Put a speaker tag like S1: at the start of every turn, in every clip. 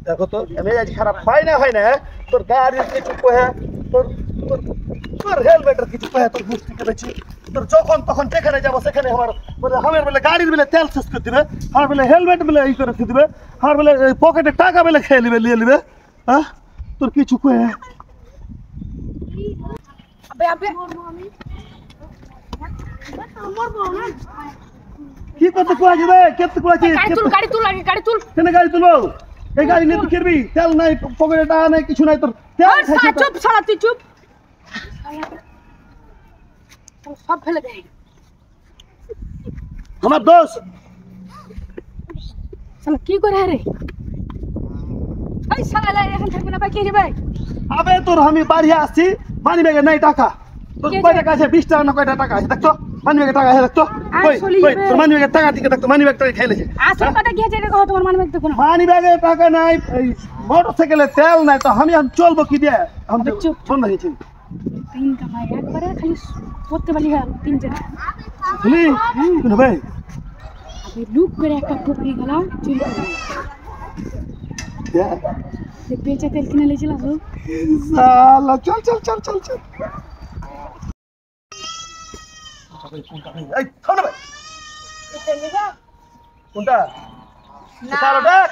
S1: দেখো তো মেজাজ খারাপ হয় না তোর গাড়ির কিছু কহে তোর তোর তোর হেলমেটের কিছু কহে তোর বুঝতে পেরেছি তোর যখন তখন যেখানে যাবো সেখানে আমার বলে আমার বেলে গাড়ির বেলে তেল শেষ করে দিবে আমার বেলে হেলমেট বেলে ই করে দিবে আমার বেলে পকেটে টাকা বেলে খেয়ে নিবে নিয়ে নিবে হ্যাঁ তোর কিছু কহে কি করতে কোয়া যাবে কেতে কোয়া কি
S2: গাড়ি তুল
S1: কেন গাড়ি তুলো এই গাড়ি নিয়ে তুই কিরবি তেল নাই পকেটে টাকা নাই কিছু নাই তোর তেল
S2: চুপ ছাড়া তুই চুপ সব ফেলে দে
S1: আমার দোষ
S2: শালা কি করে রে এই শালা লাই এখন থাকবে না ভাই কি রে ভাই
S1: আবে তোর আমি বাড়ি আসছি মানি ব্যাগে নাই টাকা তোর কয় টাকা আছে 20 টাকা না কয়টা টাকা আছে দেখতো মানি ব্যাগে টাকা আছে দেখতো কই তোর মানি ব্যাগে টাকা দিকে দেখতো মানি ব্যাগ টাকা খেলেছে
S2: আসল কথা কি আছে রে কহ তোমার মানি ব্যাগ দেখো না
S1: মানি ব্যাগে টাকা নাই এই মোটরসাইকেলে তেল নাই তো আমি এখন চলবো কি দিয়ে আমি
S2: চুপ
S1: ফোন দিয়েছি
S2: তিন কামাই একবারে খালি করতে পারি আর তিন জনা
S1: বুঝলি কোন ভাই
S2: আমি লুক করে একটা পুকুরি গেলাম চুরি করে দেখ বেঁচে তেল কিনে লেছিলাম তো
S1: সালা চল চল চল চল চল এই থাম না ভাই কোনটা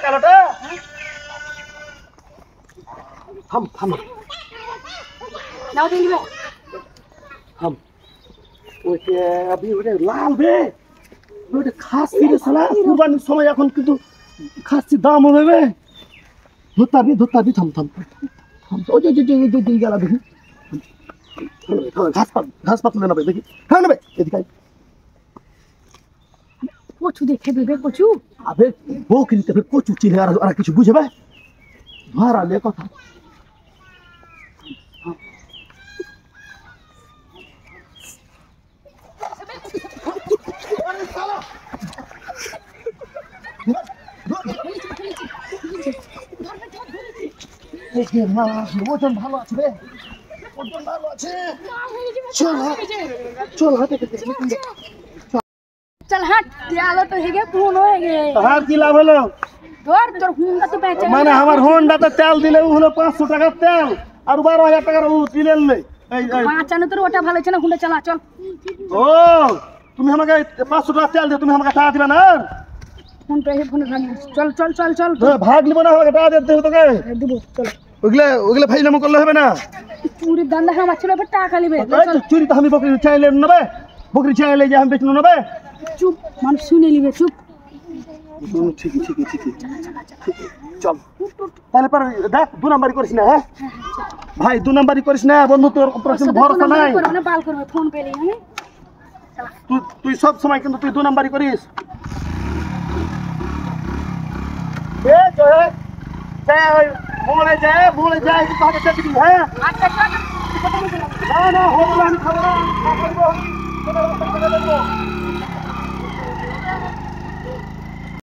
S1: কালোটা থাম থাম
S2: নাও দিন দিবে
S1: থাম ওইটা আবি ওটা লাল বে ওটা খাসি রে সালা কুরবানির সময় এখন কিন্তু খাসি দাম হবে বে ধুতাবি থাম থাম থাম ওই যে গেলা দেখি ঘাস পাতলে না ভাই দেখি হ্যাঁ না ভাই এদিকে
S2: কচু দেখে দেবে কচু
S1: আবে বকরিতে ফের কচু চিনে আর কিছু বুঝে ভাই ধরালে কথা ওজন ভালো আছে রে ওজন ভালো আছে চল হাতে
S2: चल हट तेल तो हेगे फोन होएगे
S1: हां की लाभ হলো
S2: তোর হুন্ডা তো বেচে
S1: মানে আমার হোন্ডাতে তেল দিলে হলো 500 টাকা তেল আর 12000 টাকার ও দিলেন নে এই
S2: বাঁচানো তোর ওটা ভালো ছিল হুন্ডা চালা চল
S1: ও তুমি আমাকে 500 টাকা তেল দে তুমি আমাকে টাকা দিবা না
S2: ফোন পে ফোন চল চল চল চল
S1: ভাগ নিব না আমাকে টাকা দিতে তোকে
S2: দেব চল
S1: ওগুলা ফাইলামো করলে হবে না
S2: চুরি দান্দা আমার ছিল টাকা নিবে
S1: চল চুরি তো আমি বকরি চাইলে নেবে বকরি চাইলে যে আমি বেচনো নেবে
S2: চুপ মানুষ শুনে নিবে চুপ
S1: ঠিক চল তাহলে পর দেখ 2 নাম্বারই করিস না হ্যাঁ ভাই 2 নাম্বারই করিস না বন্ধু তোর প্রশ্ন ভরসা নাই
S2: করবে না বাল করবে ফোন পেলি হ্যাঁ
S1: তুই সব সময় কিন্তু তুই 2 নাম্বারই করিস এ জয় জয় মোড়ে যায় কি কথা চাচ্ছিস হ্যাঁ
S2: আচ্ছা চল
S1: না হলো আমি খাবো না